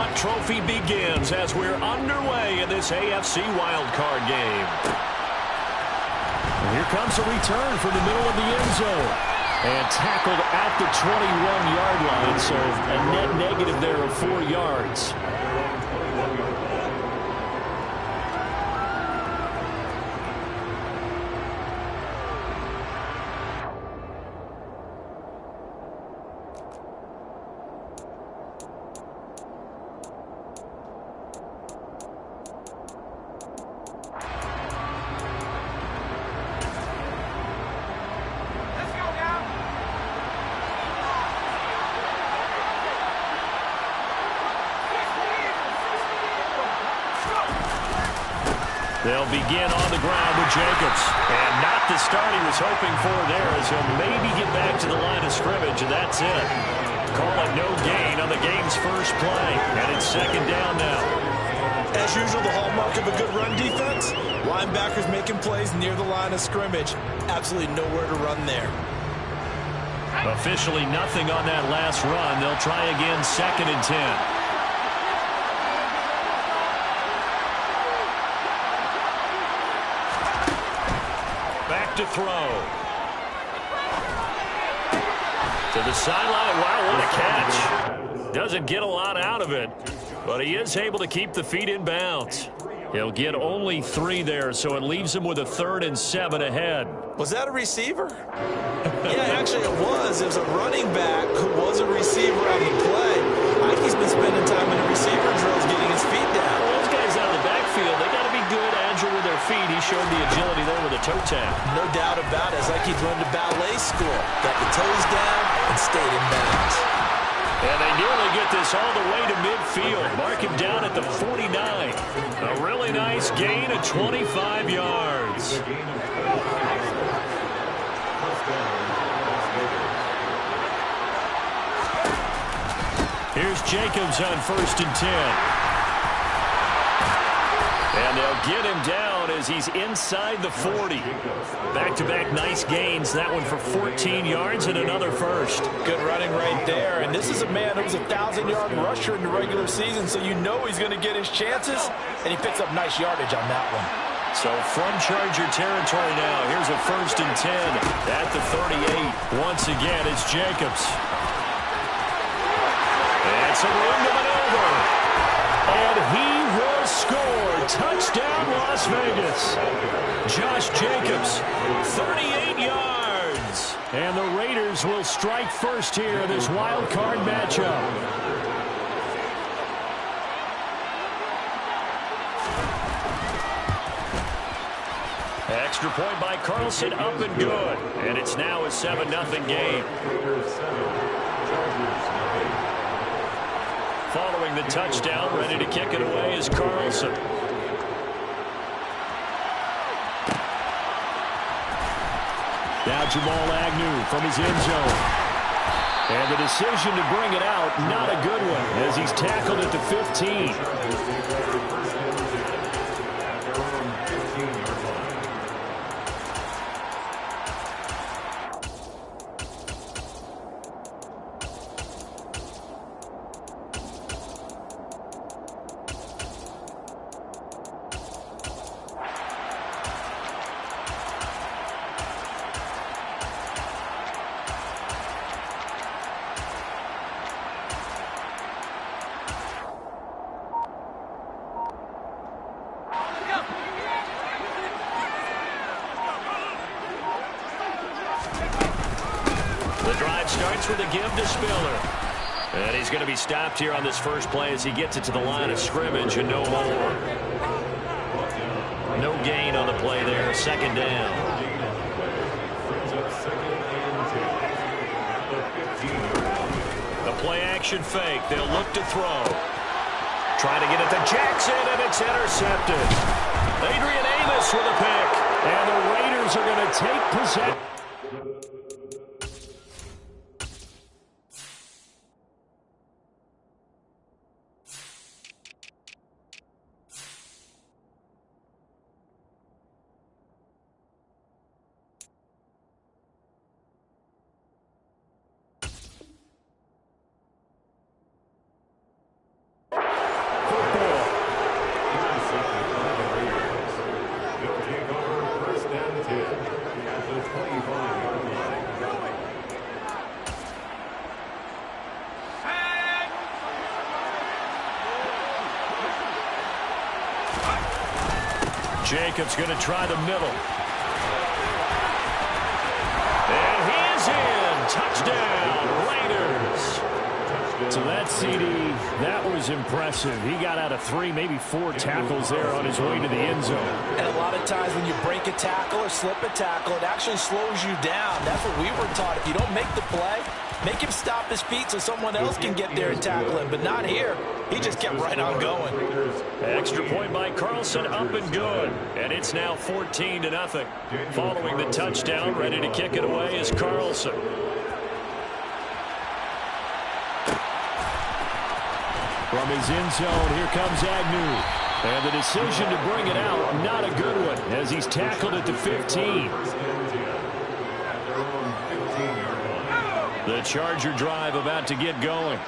Puck trophy begins as we're underway in this AFC wildcard game. And here comes a return from the middle of the end zone. And tackled at the 21-yard line, so a net negative there of 4 yards. They'll begin on the ground with Jacobs. And not the start he was hoping for there, as he'll maybe get back to the line of scrimmage, and that's it. Call it no gain on the game's first play. And it's second down now. As usual, the hallmark of a good run defense, linebackers making plays near the line of scrimmage. Absolutely nowhere to run there. Officially nothing on that last run. They'll try again, 2nd and 10. To throw. To the sideline. Wow, what a catch. Doesn't get a lot out of it, but he is able to keep the feet in bounds. He'll get only 3 there, so it leaves him with a 3rd and 7 ahead. Was that a receiver? Yeah, actually it was. It was a running back who was a receiver on the play. I think he's been spending time in the receiver drills getting his feet down. Well, those guys out of the backfield, they got to be good, agile with their feet. He showed the agility there with a toe tap. No doubt about it. It's like he's run to ballet school. Got the toes down and stayed in bounds. And they nearly get this all the way to midfield. Mark him down at the 49. A really nice gain of 25 yards. Here's Jacobs on 1st and 10. And they'll get him down as he's inside the 40. Back-to-back nice gains. That one for 14 yards and another first. Good running right there. And this is a man who was a 1,000-yard rusher in the regular season, so you know he's going to get his chances. And he picks up nice yardage on that one. So from Charger territory now, here's a 1st and 10 at the 38. Once again, it's Jacobs. And some room to maneuver. And he will score. Touchdown, Las Vegas. Josh Jacobs, 38 yards. And the Raiders will strike first here in this wild card matchup. Extra point by Carlson, up and good. And it's now a 7-0 game. Following the touchdown, ready to kick it away is Carlson. Now Jamal Agnew from his end zone. And the decision to bring it out, not a good one, as he's tackled at the 15. With a give to Spiller. And he's going to be stopped here on this first play as he gets it to the line of scrimmage and no more. No gain on the play there. 2nd down. The play action fake. They'll look to throw. Try to get it to Jackson, and it's intercepted. Adrian Amos with a pick. And the Raiders are going to take possession. Jacobs going to try the middle. And he is in. Touchdown, Raiders. So that CD, that was impressive. He got out of 3, maybe 4 tackles there on his way to the end zone. And a lot of times when you break a tackle or slip a tackle, it actually slows you down. That's what we were taught. If you don't make the play, make him stop his feet so someone else can get there and tackle him. But not here. He just kept right on going. Extra point by Carlson, up and good. And it's now 14-0. Following the touchdown, ready to kick it away is Carlson. From his end zone, here comes Agnew. And the decision to bring it out, not a good one, as he's tackled at the 15. The Charger drive about to get going.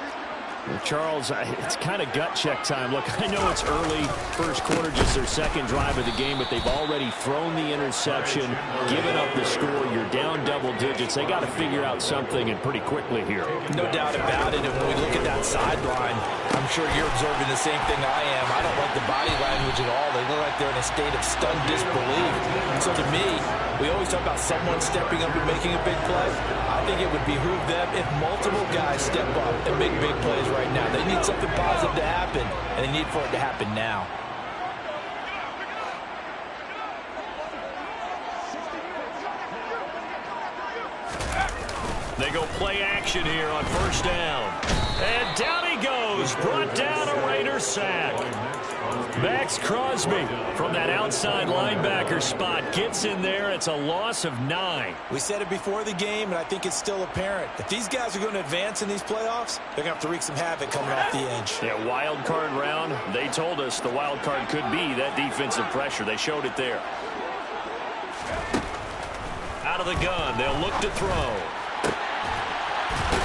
Charles, it's kind of gut check time. Look, I know it's early, first quarter, just their second drive of the game, but they've already thrown the interception, given up the score. You're down double digits. They got to figure out something, and pretty quickly here. No doubt about it. And when we look at that sideline, I'm sure you're observing the same thing I am. I don't like the body language at all. They look like they're in a state of stunned disbelief. So to me, we always talk about someone stepping up and making a big play. I think it would behoove them if multiple guys step up and make big plays right now. They need something positive to happen, and they need for it to happen now. They go play action here on first down. And down he goes. Brought down a Raider sack. Max Crosby from that outside linebacker spot gets in there. It's a loss of 9. We said it before the game, and I think it's still apparent. If these guys are going to advance in these playoffs, they're going to have to wreak some havoc coming off the edge. Yeah, wild card round. They told us the wild card could be that defensive pressure. They showed it there. Out of the gun, they'll look to throw.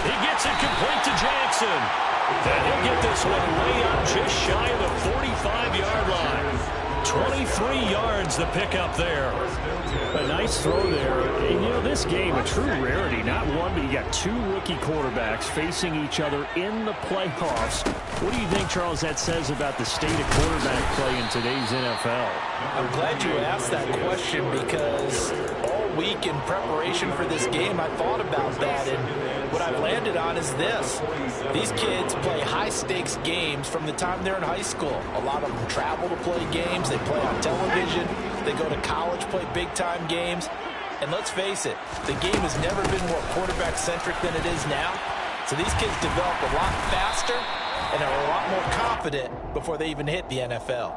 He gets it complete to Jackson. And he'll get this one way up just shy of the 45-yard line. 23 yards the pickup there. A nice throw there. And, you know, this game, a true rarity. Not one, but you got 2 rookie quarterbacks facing each other in the playoffs. What do you think, Charles, that says about the state of quarterback play in today's NFL? I'm glad you asked that question because all week in preparation for this game, I thought about that, and what I've landed on is this. These kids play high-stakes games from the time they're in high school. A lot of them travel to play games. They play on television. They go to college, play big-time games. And let's face it, the game has never been more quarterback-centric than it is now. So these kids develop a lot faster and are a lot more confident before they even hit the NFL.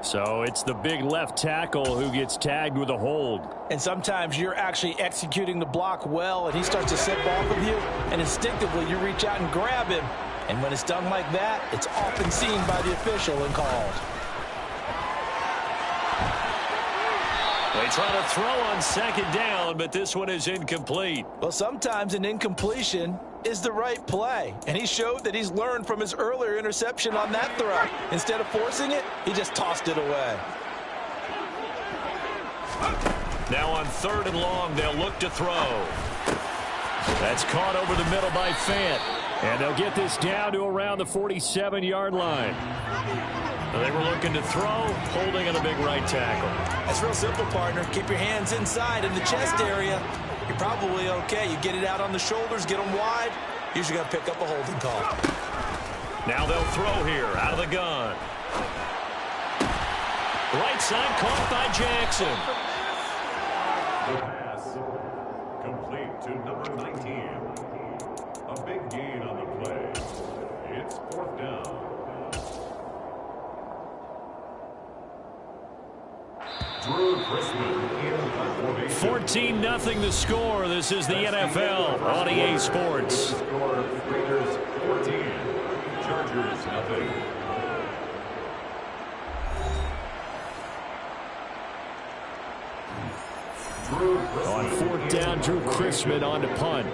So it's the big left tackle who gets tagged with a hold. And sometimes you're actually executing the block well, and he starts to slip off of you, and instinctively you reach out and grab him. And when it's done like that, it's often seen by the official and called. They try to throw on second down, but this one is incomplete. Well, sometimes an incompletion is the right play, and he showed that he's learned from his earlier interception on that throw. Instead of forcing it, he just tossed it away. Now on 3rd and long, they'll look to throw. That's caught over the middle by Fant, and they'll get this down to around the 47-yard line. They were looking to throw, holding on a big right tackle. That's real simple, partner. Keep your hands inside in the chest area. You're probably okay. You get it out on the shoulders, get them wide. Usually going to pick up a holding call. Now they'll throw here, out of the gun. Right side caught by Jackson. The pass complete to number 19. A big gain on the play. It's 4th down. 14-0 the score. This is the NFL on EA Sports. Raiders 14, Chargers 0. On 4th down, Drew Chrisman on to punt.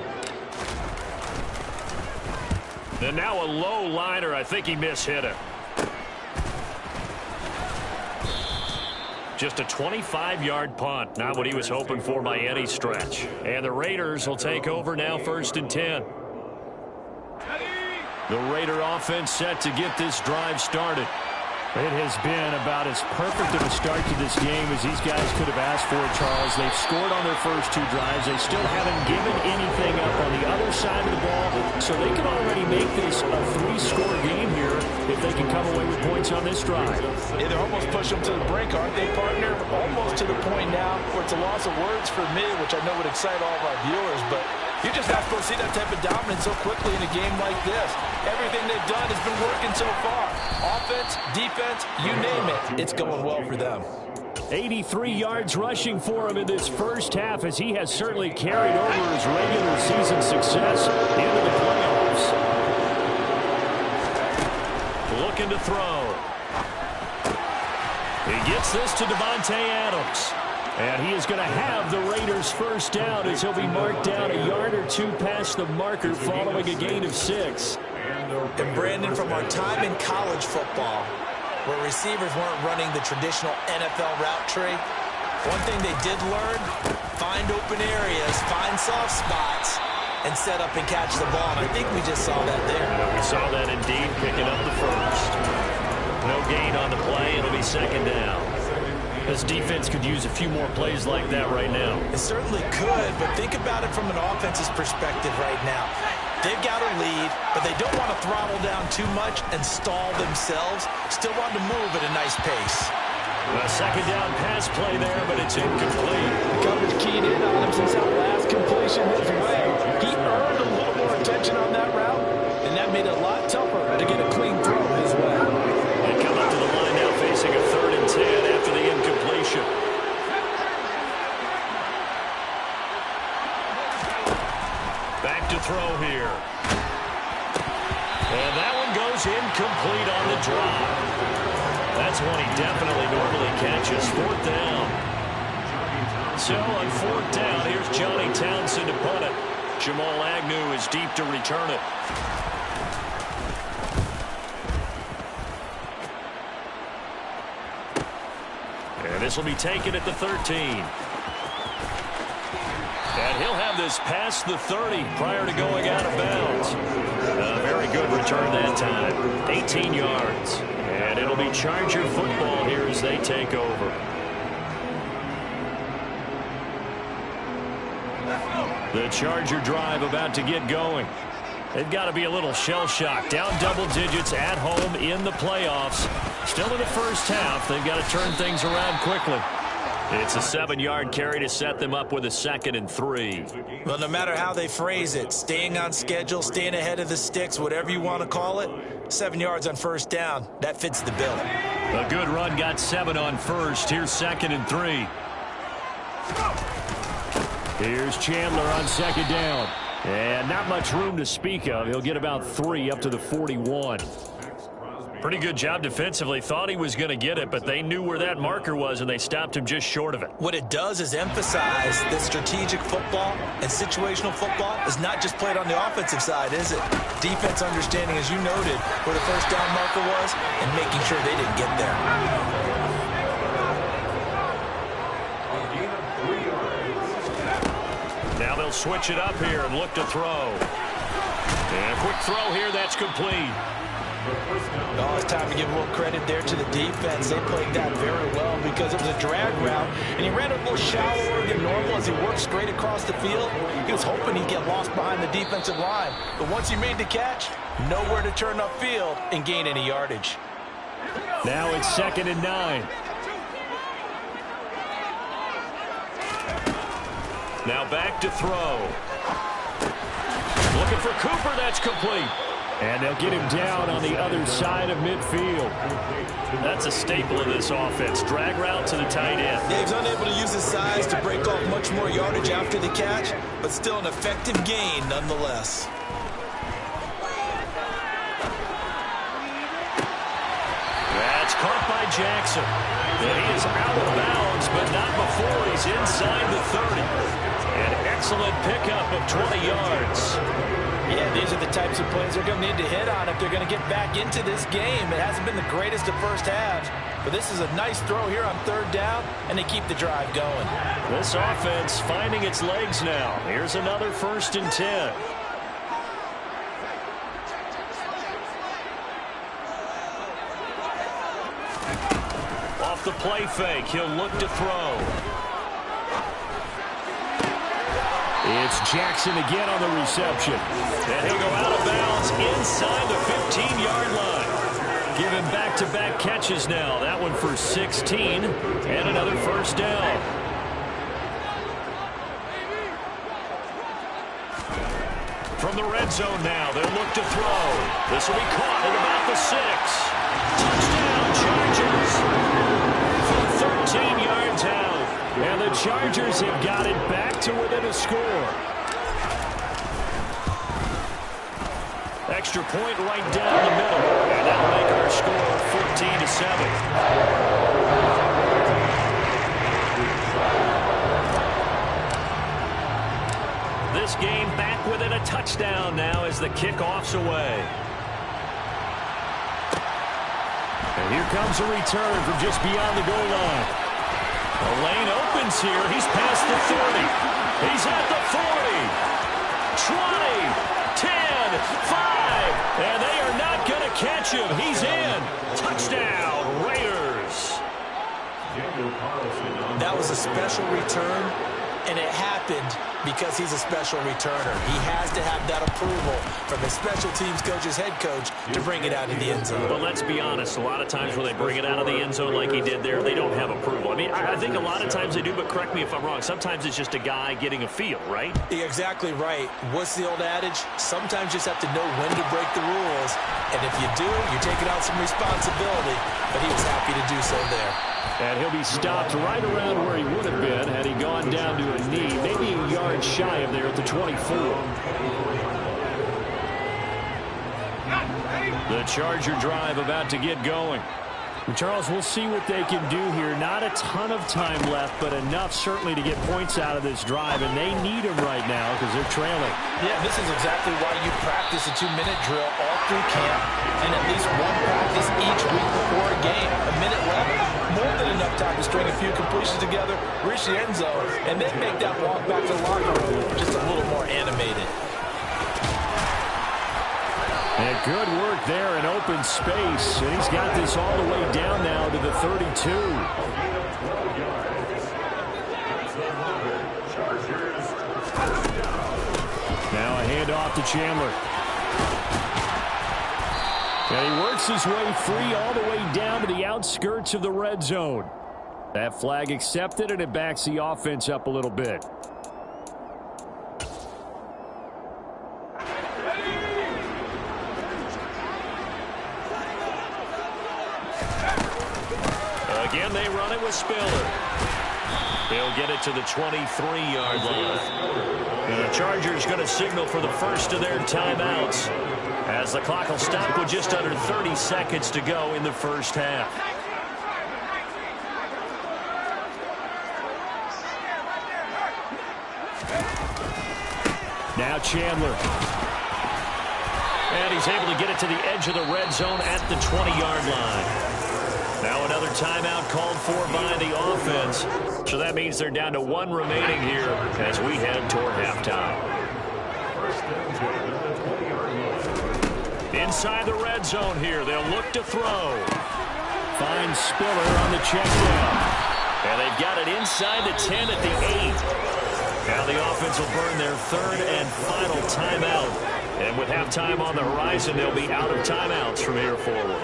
And now a low liner. I think he mishit it. Just a 25-yard punt. Not what he was hoping for by any stretch. And the Raiders will take over now, 1st and 10. The Raider offense set to get this drive started. It has been about as perfect of a start to this game as these guys could have asked for, Charles. They've scored on their first 2 drives. They still haven't given anything up on the other side of the ball, so they can already make this a 3-score game here if they can come away with points on this drive. Yeah, they're almost pushing them to the brink, aren't they, partner? Almost to the point now where it's a loss of words for me, which I know would excite all of our viewers, but you're just not supposed to see that type of dominance so quickly in a game like this. Everything they've done has been working so far. Offense, defense, you name it. It's going well for them. 83 yards rushing for him in this first half as he has certainly carried over his regular season success into the playoffs. Looking to throw. He gets this to Davante Adams. And he is going to have the Raiders first down as he'll be marked down a yard or 2 past the marker following a gain of 6. And Brandon, from our time in college football, where receivers weren't running the traditional NFL route tree, one thing they did learn, find open areas, find soft spots, and set up and catch the ball. And I think we just saw that there. We saw that indeed, picking up the first. No gain on the play. It'll be second down. This defense could use a few more plays like that right now. It certainly could, but think about it from an offense's perspective right now. They've got a lead, but they don't want to throttle down too much and stall themselves. Still want to move at a nice pace. A second down pass play there, but it's incomplete. Coverage keyed in on him since that last completion his way. He earned a little more attention on that route, and that made it a lot tougher to get a clean throw his way. They come up to the line now facing a 3rd and 10 after the incompletion. Back to throw here. And that one goes incomplete on the drop. That's one he definitely normally catches. 4th down. So on 4th down, here's Johnny Townsend to punt it. Jamal Agnew is deep to return it. And this will be taken at the 13. And he'll have this past the 30 prior to going out of bounds. A very good return that time. 18 yards. And it'll be Charger football here as they take over. The Charger drive about to get going. They've got to be a little shell-shocked. Down double digits at home in the playoffs. Still in the first half. They've got to turn things around quickly. It's a 7-yard carry to set them up with a 2nd and 3. Well, no matter how they phrase it, staying on schedule, staying ahead of the sticks, whatever you want to call it, 7 yards on first down, that fits the bill. A good run got 7 on first. Here's 2nd and 3. Here's Chandler on 2nd down. And not much room to speak of. He'll get about 3 up to the 41. Pretty good job defensively. Thought he was going to get it, but they knew where that marker was, and they stopped him just short of it. What it does is emphasize that strategic football and situational football is not just played on the offensive side, is it? Defense understanding, as you noted, where the first down marker was and making sure they didn't get there. Now they'll switch it up here and look to throw. And a quick throw here, that's complete. Oh, it's time to give a little credit there to the defense. They played that very well because it was a drag route, and he ran a little shallower than normal as he worked straight across the field. He was hoping he'd get lost behind the defensive line, but once he made the catch, nowhere to turn upfield and gain any yardage. Now it's 2nd and 9. Now back to throw. Looking for Cooper, that's complete. And they'll get him down on the other side of midfield. That's a staple of this offense. Drag route to the tight end. Yeah, he's unable to use his size to break off much more yardage after the catch, but still an effective gain nonetheless. That's caught by Jackson. And he is out of bounds, but not before he's inside the 30. An excellent pickup of 20 yards. Yeah, these are the types of plays they're going to need to hit on if they're going to get back into this game. It hasn't been the greatest of first halves, but this is a nice throw here on 3rd down, and they keep the drive going. This offense finding its legs now. Here's another 1st and 10. Off the play fake, he'll look to throw. It's Jackson again on the reception. And he'll go out of bounds inside the 15-yard line. Giving back-to-back catches now. That one for 16 and another first down. From the red zone now, they'll look to throw. This will be caught at about the 6. Touchdown, Chargers. From 13 yards out. And the Chargers have got it back to within a score. Extra point right down the middle. And that'll make our score 14-7. This game back within a touchdown now as the kickoff's away. And here comes a return from just beyond the goal line. The lane opens here. He's past the 30. He's at the 40. 20, 10, 5. And they are not going to catch him. He's in. Touchdown, Raiders. That was a special return, and it happened because he's a special returner. He has to have that approval from his special teams coach's head coach to bring it out of the end zone. But let's be honest, a lot of times when they bring it out of the end zone like he did there, they don't have approval. I mean, I think a lot of times they do, but correct me if I'm wrong. Sometimes it's just a guy getting a feel, right? You're exactly right. What's the old adage? Sometimes you just have to know when to break the rules. And if you do, you're taking on some responsibility. But he was happy to do so there. And he'll be stopped right around where he would have been had he gone down to a knee, maybe a yard shy of there at the 24. The Charger drive about to get going. And Charles, we'll see what they can do here. Not a ton of time left, but enough certainly to get points out of this drive, and they need them right now because they're trailing. Yeah, this is exactly why you practice a 2-minute drill all through camp and at least one practice each week before a game. A minute left, more than enough time to string a few completions together, reach the end zone, and then make that walk back to the locker room just a little more animated. And good work there in open space. And he's got this all the way down now to the 32. Now a handoff to Chandler. And he works his way free all the way down to the outskirts of the red zone. That flag accepted, and it backs the offense up a little bit. Again, they run it with Spiller. He'll get it to the 23-yard line. And the Chargers going to signal for the first of their timeouts as the clock will stop with just under 30 seconds to go in the first half. Now Chandler. And he's able to get it to the edge of the red zone at the 20-yard line. Now another timeout called for by the offense. So that means they're down to one remaining here as we head toward halftime. Inside the red zone here, they'll look to throw. Finds Spiller on the check down. And they've got it inside the 10 at the 8. Now the offense will burn their third and final timeout. And with halftime on the horizon, they'll be out of timeouts from here forward.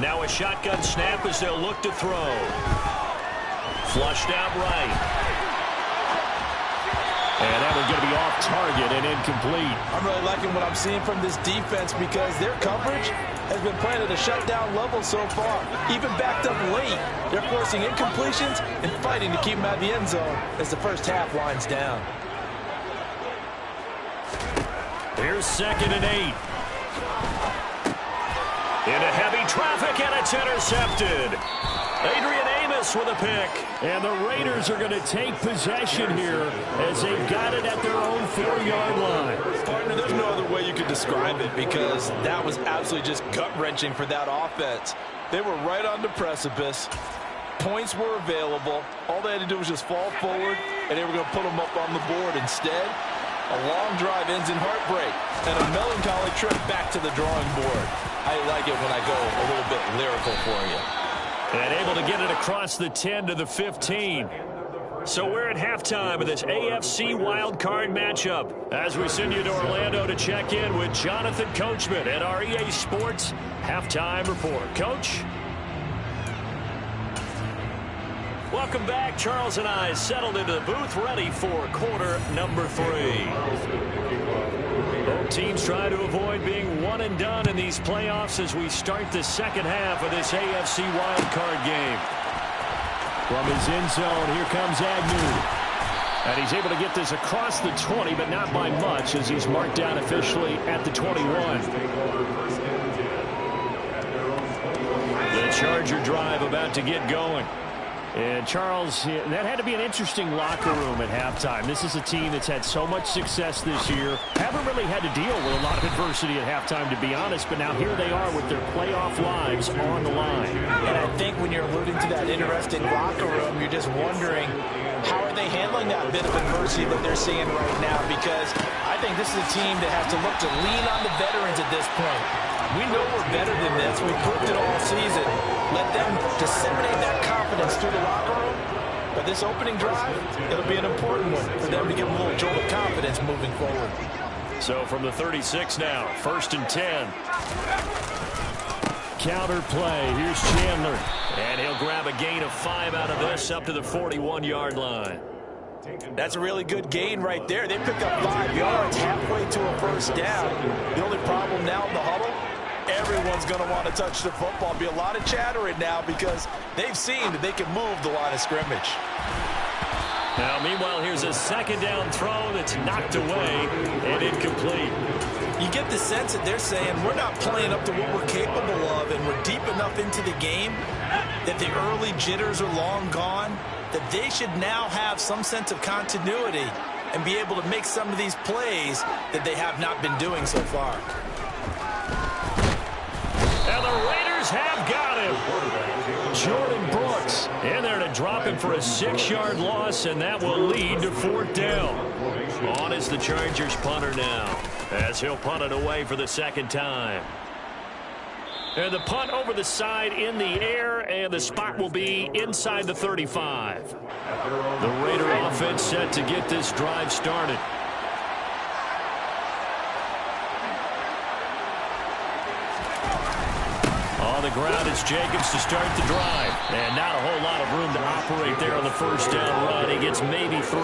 Now a shotgun snap as they'll look to throw. Flushed out right. And that one's going to be off target and incomplete. I'm really liking what I'm seeing from this defense because their coverage has been playing at a shutdown level so far. Even backed up late, they're forcing incompletions and fighting to keep them out of the end zone as the first half winds down. Here's 2nd and 8. Into heavy traffic, and it's intercepted. Adrian Amos with a pick. And the Raiders are going to take possession here as they've got it at their own 4-yard line. Partner, there's no other way you could describe it because that was absolutely just gut-wrenching for that offense. They were right on the precipice. Points were available. All they had to do was just fall forward, and they were going to put them up on the board. Instead, A long drive ends in heartbreak and a melancholy trip back to the drawing board. I like it when I go a little bit lyrical for you. And able to get it across the 10 to the 15. So we're at halftime of this AFC wildcard matchup as we send you to Orlando to check in with Jonathan Coachman at our EA Sports Halftime Report. Coach? Welcome back. Charles and I settled into the booth ready for quarter number 3. Both teams try to avoid being one and done in these playoffs as we start the second half of this AFC wildcard game. From his end zone, here comes Agnew. And he's able to get this across the 20, but not by much as he's marked down officially at the 21. The Charger drive about to get going. And, Charles, that had to be an interesting locker room at halftime. This is a team that's had so much success this year. Haven't really had to deal with a lot of adversity at halftime, to be honest. But now here they are with their playoff lives on the line. And I think when you're alluding to that interesting locker room, you're just wondering, how are they handling that bit of adversity that they're seeing right now? Because I think this is a team that has to look to lean on the veterans at this point. We know we're better than this. We proved it all season. Let them disseminate that confidence through the locker room. But this opening drive, it'll be an important one for them to give them a little jolt of confidence moving forward. So from the 36 now, 1st and 10. Counter play. Here's Chandler. And he'll grab a gain of 5 out of this up to the 41-yard line. That's a really good gain right there. They pick up 5 yards halfway to a first down. The only problem now in the huddle, everyone's going to want to touch the football. Be a lot of chattering now because they've seen that they can move the line of scrimmage. Now, meanwhile, here's a second down throw that's knocked away and incomplete. You get the sense that they're saying we're not playing up to what we're capable of, and we're deep enough into the game that the early jitters are long gone, that they should now have some sense of continuity and be able to make some of these plays that they have not been doing so far. And the Raiders have got him. Jordan Brooks in there to drop him for a 6-yard loss, and that will lead to 4th down. On is the Chargers punter now, as he'll punt it away for the second time. And the punt over the side in the air, and the spot will be inside the 35. The Raider offense set to get this drive started. On the ground, it's Jacobs to start the drive. And not a whole lot of room to operate there on the first down run. He gets maybe 3.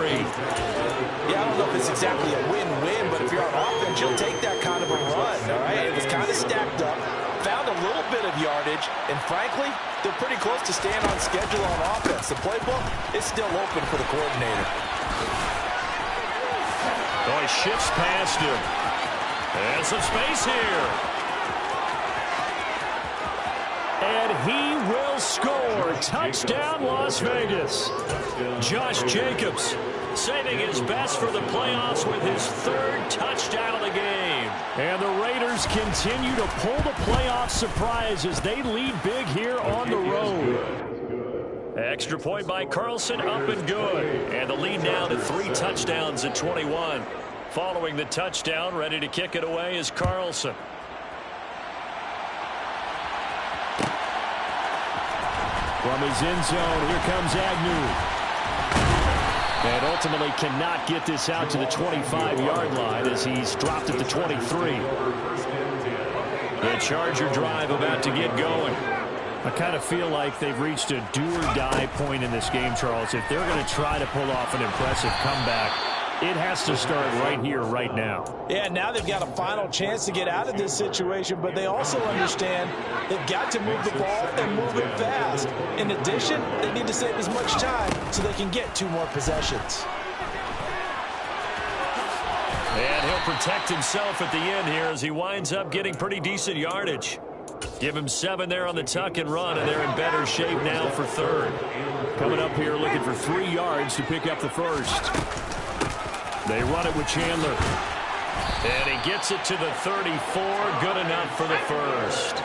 Yeah, I don't know if it's exactly a win-win, but if you're on offense, you'll take that kind of a run, all right? It was kind of stacked up, found a little bit of yardage, and frankly, they're pretty close to staying on schedule on offense. The playbook is still open for the coordinator. Oh, he shifts past him. And some space here. And he will score. Touchdown, Las Vegas. Josh Jacobs saving his best for the playoffs with his 3rd touchdown of the game. And the Raiders continue to pull the playoff surprise as they lead big here on the road. Extra point by Carlson, up and good. And the lead now to 3 touchdowns at 21. Following the touchdown, ready to kick it away is Carlson. From his end zone, here comes Agnew. And ultimately cannot get this out to the 25-yard line as he's dropped at the 23. The Charger drive about to get going. I kind of feel like they've reached a do-or-die point in this game, Charles. If they're going to try to pull off an impressive comeback, it has to start right here, right now. Yeah, now they've got a final chance to get out of this situation, but they also understand they've got to move the ball and move it fast. In addition, they need to save as much time so they can get 2 more possessions. And he'll protect himself at the end here as he winds up getting pretty decent yardage. Give him 7 there on the tuck and run, and they're in better shape now for 3rd. Coming up here looking for 3 yards to pick up the 1st. They run it with Chandler. And he gets it to the 34. Good enough for the 1st.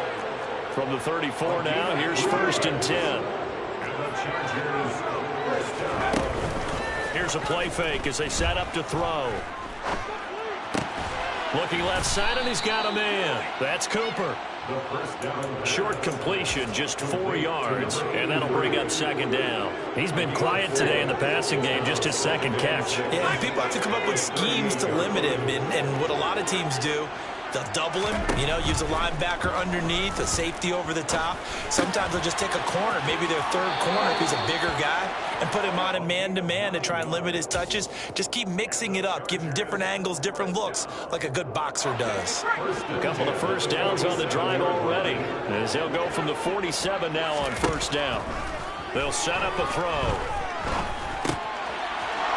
From the 34 now, here's 1st and 10. Here's a play fake as they set up to throw. Looking left side, and he's got a man. That's Cooper. Short completion, just 4 yards, and that'll bring up second down. He's been quiet today in the passing game, just his second catch. Yeah, and people have to come up with schemes to limit him, and what a lot of teams do, they'll double him, use a linebacker underneath, a safety over the top. Sometimes they'll just take a corner, maybe their third corner if he's a bigger guy, and put him on a man-to-man to try and limit his touches. Just keep mixing it up, give him different angles, different looks, like a good boxer does. A couple of first downs on the drive already, as they'll go from the 47 now on first down. They'll set up a throw.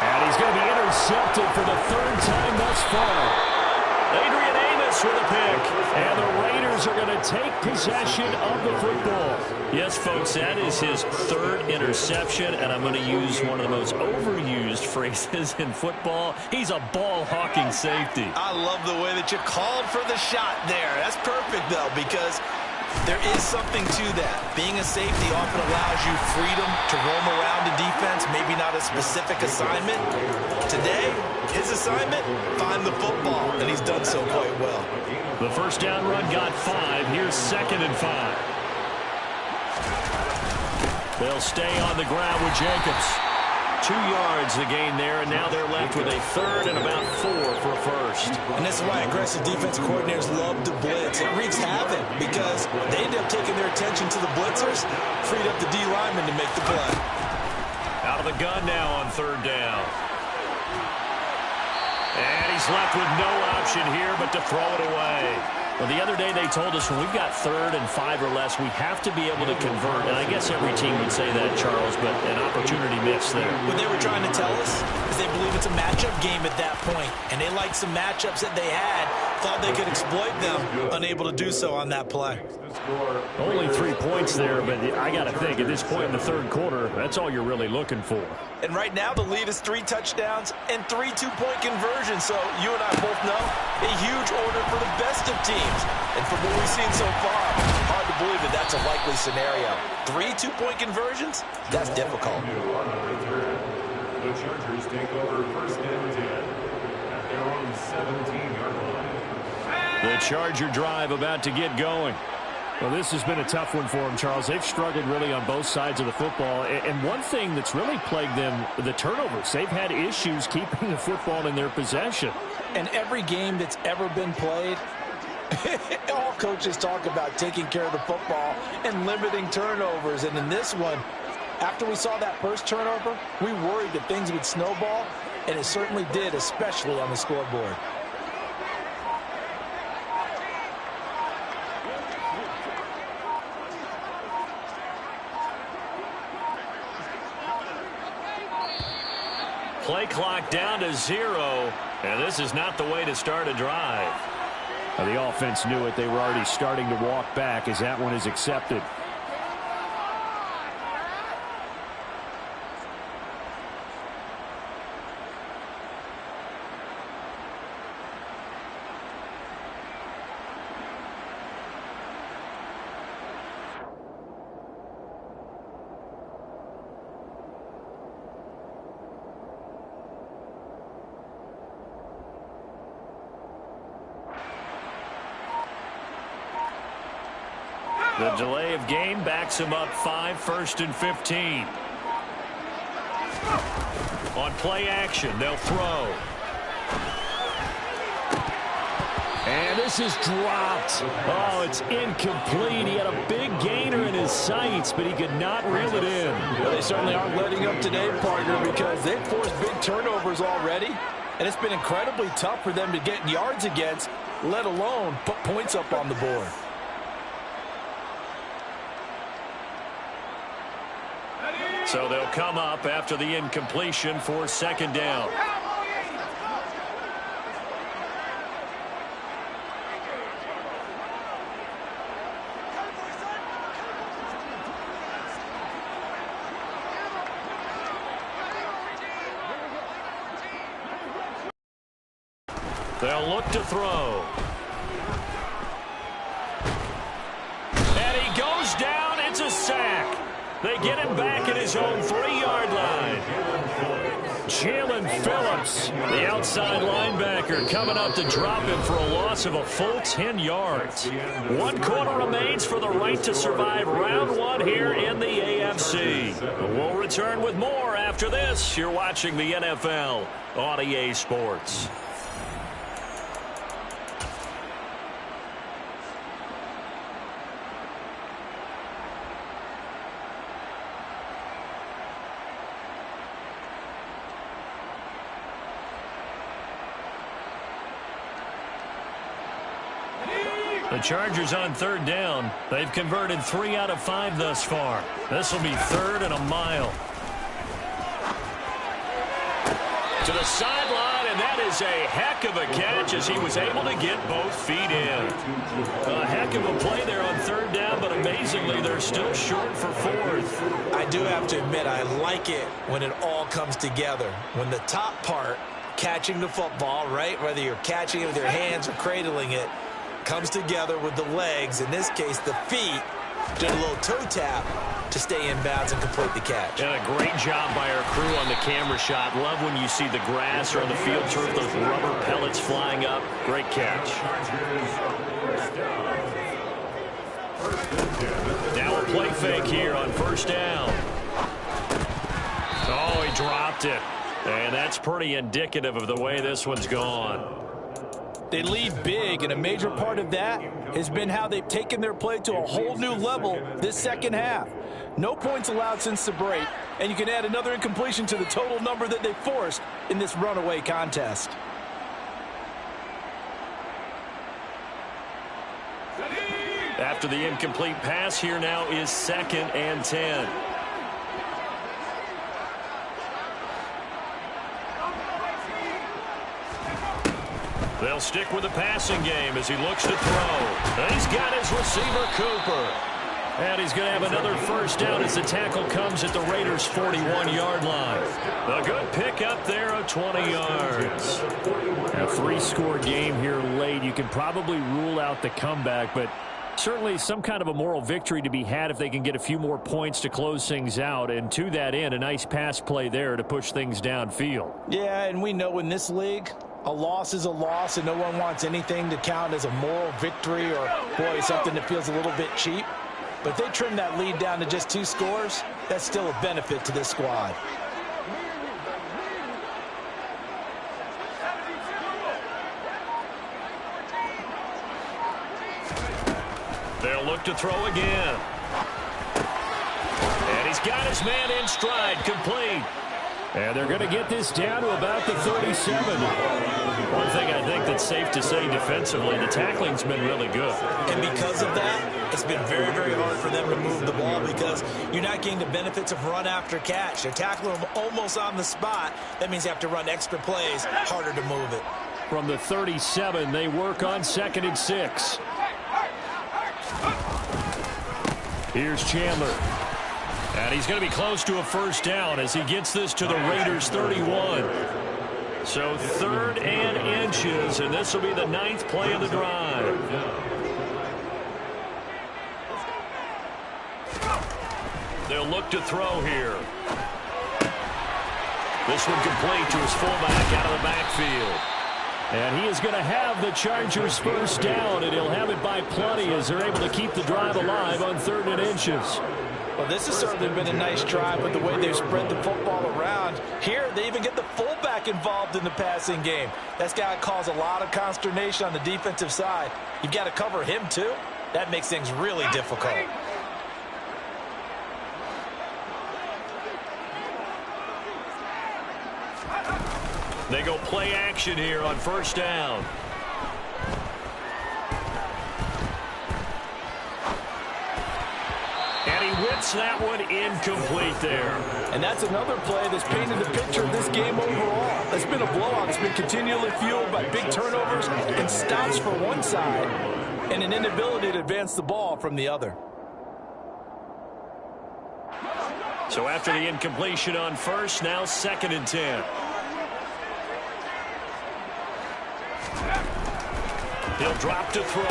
And he's going to be intercepted for the 3rd time thus far. Adrian Amos with a pick, and the Raiders are going to take possession of the football. Yes, folks, that is his 3rd interception, and I'm going to use one of the most overused phrases in football. He's a ball-hawking safety. I love the way that you called for the shot there. That's perfect, though, because there is something to that. Being a safety often allows you freedom to roam around in defense, maybe not a specific assignment. Today, his assignment, find the football, and he's done so quite well. The first down run got 5. Here's 2nd and 5. They'll stay on the ground with Jacobs. 2 yards the gain there, and now they're left with a 3rd and about 4 for a first. And this is why aggressive defensive coordinators love to blitz. It wreaks havoc because they end up taking their attention to the blitzers, freed up the D lineman to make the play. Out of the gun now on 3rd down. And he's left with no option here but to throw it away. Well, the other day they told us when we've got 3rd and 5 or less, we have to be able to convert. And I guess every team would say that, Charles, but an opportunity missed there. What they were trying to tell us is they believe it's a matchup game at that point, and they liked some matchups that they had, thought they could exploit them, unable to do so on that play. Only 3 points there, but I got to think at this point in the 3rd quarter, that's all you're really looking for. And right now the lead is 3 touchdowns and 3 two-point conversions. So you and I both know a huge order for the best of teams. And from what we've seen so far, hard to believe that that's a likely scenario. 3 two-point conversions? That's difficult. The Chargers take over 1st and 10 at their own 17-yard line. The Charger drive about to get going. Well, this has been a tough one for them, Charles. They've struggled really on both sides of the football. And one thing that's really plagued them, the turnovers. They've had issues keeping the football in their possession. And every game that's ever been played, all coaches talk about taking care of the football and limiting turnovers. And in this one, after we saw that first turnover, we worried that things would snowball, and it certainly did, especially on the scoreboard. Play clock down to 0, and this is not the way to start a drive. Now, the offense knew it. They were already starting to walk back as that one is accepted. The delay of game backs him up 5, 1st and 15. On play action, they'll throw. And this is dropped. Oh, it's incomplete. He had a big gainer in his sights, but he could not reel it in. Well, they certainly aren't letting up today, partner, because they've forced big turnovers already, and it's been incredibly tough for them to get yards against, let alone put points up on the board. So they'll come up after the incompletion for 2nd down. They'll look to throw. And he goes down. It's a sack. They get him back at his own 3-yard line. Jalen Phillips, the outside linebacker, coming up to drop him for a loss of a full 10 yards. 1 quarter remains for the right to survive round 1 here in the AFC. We'll return with more after this. You're watching the NFL on EA Sports. The Chargers on 3rd down. They've converted 3 out of 5 thus far. This will be 3rd and a mile. To the sideline, and that is a heck of a catch as he was able to get both feet in. A heck of a play there on 3rd down, but amazingly, they're still short for 4th. I do have to admit, I like it when it all comes together. When the top part, catching the football, right, whether you're catching it with your hands or cradling it, comes together with the legs, in this case the feet, did a little toe tap to stay in bounds and complete the catch. And a great job by our crew on the camera shot. Love when you see the grass or on the field turf, those rubber pellets flying up. Great catch. Now a play fake here on 1st down. Oh, he dropped it. And that's pretty indicative of the way this one's gone. They lead big, and a major part of that has been how they've taken their play to a whole new level this second half. No points allowed since the break, and you can add another incompletion to the total number that they forced in this runaway contest. After the incomplete pass, here now is 2nd and 10. They'll stick with the passing game as he looks to throw. And he's got his receiver, Cooper. And he's going to have another 1st down as the tackle comes at the Raiders' 41-yard line. A good pick up there of 20 yards. A 3-score game here late. You can probably rule out the comeback, but certainly some kind of a moral victory to be had if they can get a few more points to close things out. And to that end, a nice pass play there to push things downfield. Yeah, and we know in this league, a loss is a loss, and no one wants anything to count as a moral victory or, boy, something that feels a little bit cheap. But if they trim that lead down to just 2 scores, that's still a benefit to this squad. They'll look to throw again. And he's got his man in stride, complete. And they're going to get this down to about the 37. One thing I think that's safe to say defensively, the tackling's been really good. And because of that, it's been very, very hard for them to move the ball because you're not getting the benefits of run after catch. They're tackling them almost on the spot. That means you have to run extra plays, harder to move it. From the 37, they work on 2nd and 6. Here's Chandler. And he's going to be close to a 1st down as he gets this to the Raiders' 31. So 3rd and inches, and this will be the 9th play of the drive. They'll look to throw here. This one complete to his fullback out of the backfield. And he is going to have the Chargers' 1st down, and he'll have it by plenty as they're able to keep the drive alive on 3rd and inches. Well, this has certainly been a nice drive with the way they've spread the football around. Here, they even get the fullback involved in the passing game. That's got to cause a lot of consternation on the defensive side. You've got to cover him, too. That makes things really difficult. They go play action here on 1st down. And he whips that one incomplete there. And that's another play that's painted the picture of this game overall. It's been a blowout. It's been continually fueled by big turnovers and stops for one side and an inability to advance the ball from the other. So after the incompletion on 1st, now 2nd and 10. He'll drop to throw.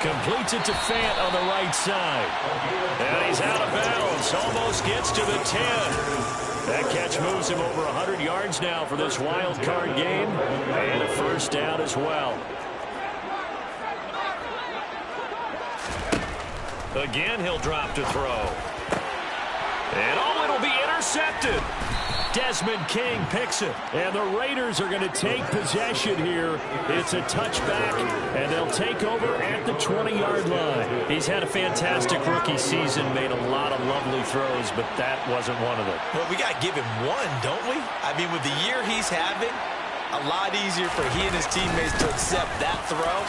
Completes it to Fant on the right side. And he's out of bounds. Almost gets to the 10. That catch moves him over 100 yards now for this wild card game, and a first down as well. Again, he'll drop to throw. And it'll be intercepted. Desmond King picks it, and the Raiders are going to take possession here. It's a touchback, and they'll take over at the 20-yard line. He's had a fantastic rookie season, made a lot of lovely throws, but that wasn't one of them. Well, we got to give him one, don't we? I mean, with the year he's having, a lot easier for he and his teammates to accept that throw,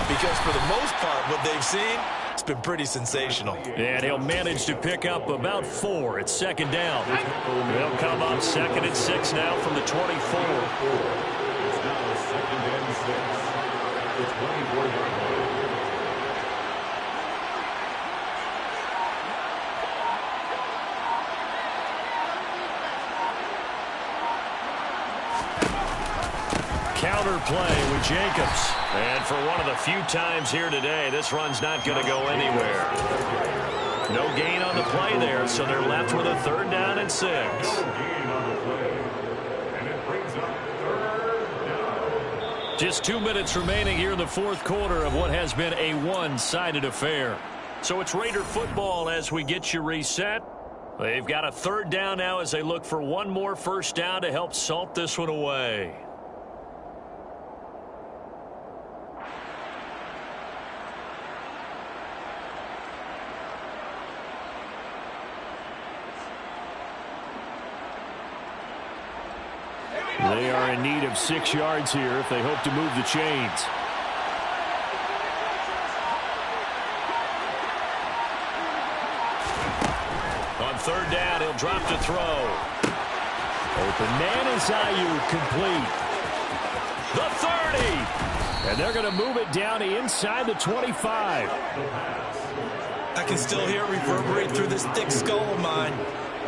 because for the most part, what they've seen, it's been pretty sensational. And he'll manage to pick up about 4. It's second down. They'll come up 2nd and 6 now from the 24. It's now 2nd and 6. The 24-yard line. Counter play with Jacobs. And for one of the few times here today, this run's not going to go anywhere. No gain on the play there, so they're left with a 3rd down and 6. No gain on the play. And it brings up 3rd down. Just 2 minutes remaining here in the 4th quarter of what has been a one-sided affair. So it's Raider football as we get you reset. They've got a 3rd down now as they look for one more first down to help salt this one away. They are in need of 6 yards here if they hope to move the chains. On 3rd down, he'll drop to throw. Open man is Ayuk, complete. The 30. And they're going to move it down to inside the 25. I can still hear it reverberate through this thick skull of mine.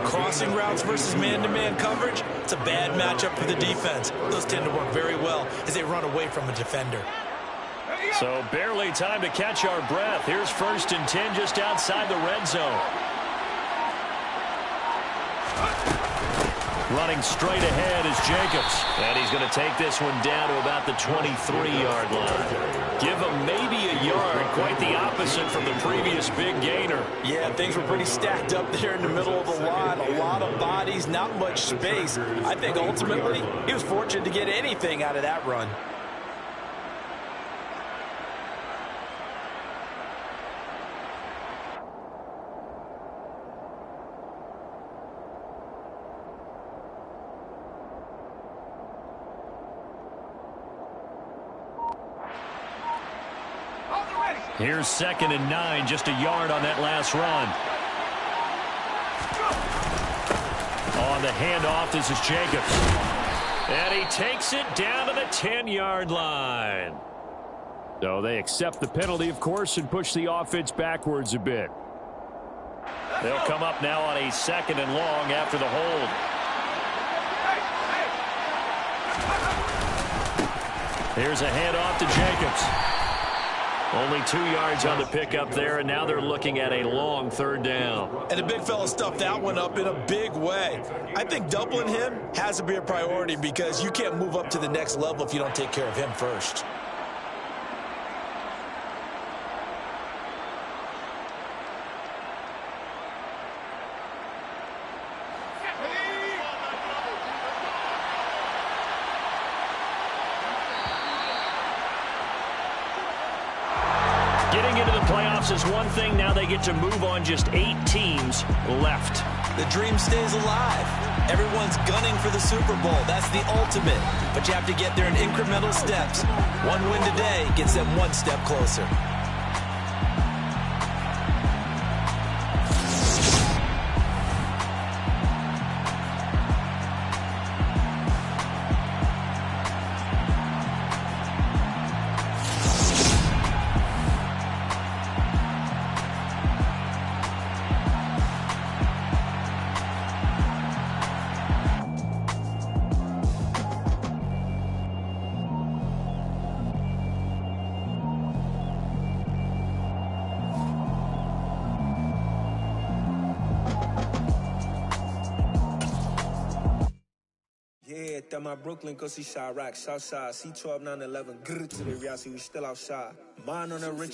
Crossing routes versus man-to-man coverage, it's a bad matchup for the defense. Those tend to work very well as they run away from a defender. So barely time to catch our breath. Here's 1st and 10 just outside the red zone. Running straight ahead is Jacobs. And he's going to take this one down to about the 23-yard line. Give him maybe a yard. Quite the opposite from the previous big gainer. Yeah, things were pretty stacked up there in the middle of the line. A lot of bodies, not much space. I think ultimately he was fortunate to get anything out of that run. Here's 2nd and 9, just a yard on that last run. On the handoff, this is Jacobs. And he takes it down to the 10-yard line. So they accept the penalty, of course, and push the offense backwards a bit. They'll come up now on a 2nd and long after the hold. Here's a handoff to Jacobs. Only 2 yards on the pickup there, and now they're looking at a long 3rd down. And the big fella stuffed that one up in a big way. I think doubling him has to be a priority because you can't move up to the next level if you don't take care of him first. Getting into the playoffs is one thing. Now they get to move on. Just 8 teams left. The dream stays alive. Everyone's gunning for the Super Bowl. That's the ultimate. But you have to get there in incremental steps. One win today gets them one step closer. that my Brooklyn, go see Chirac, Southside, C12, 911, grr to the Riasi, we still outside. Mine on the riches.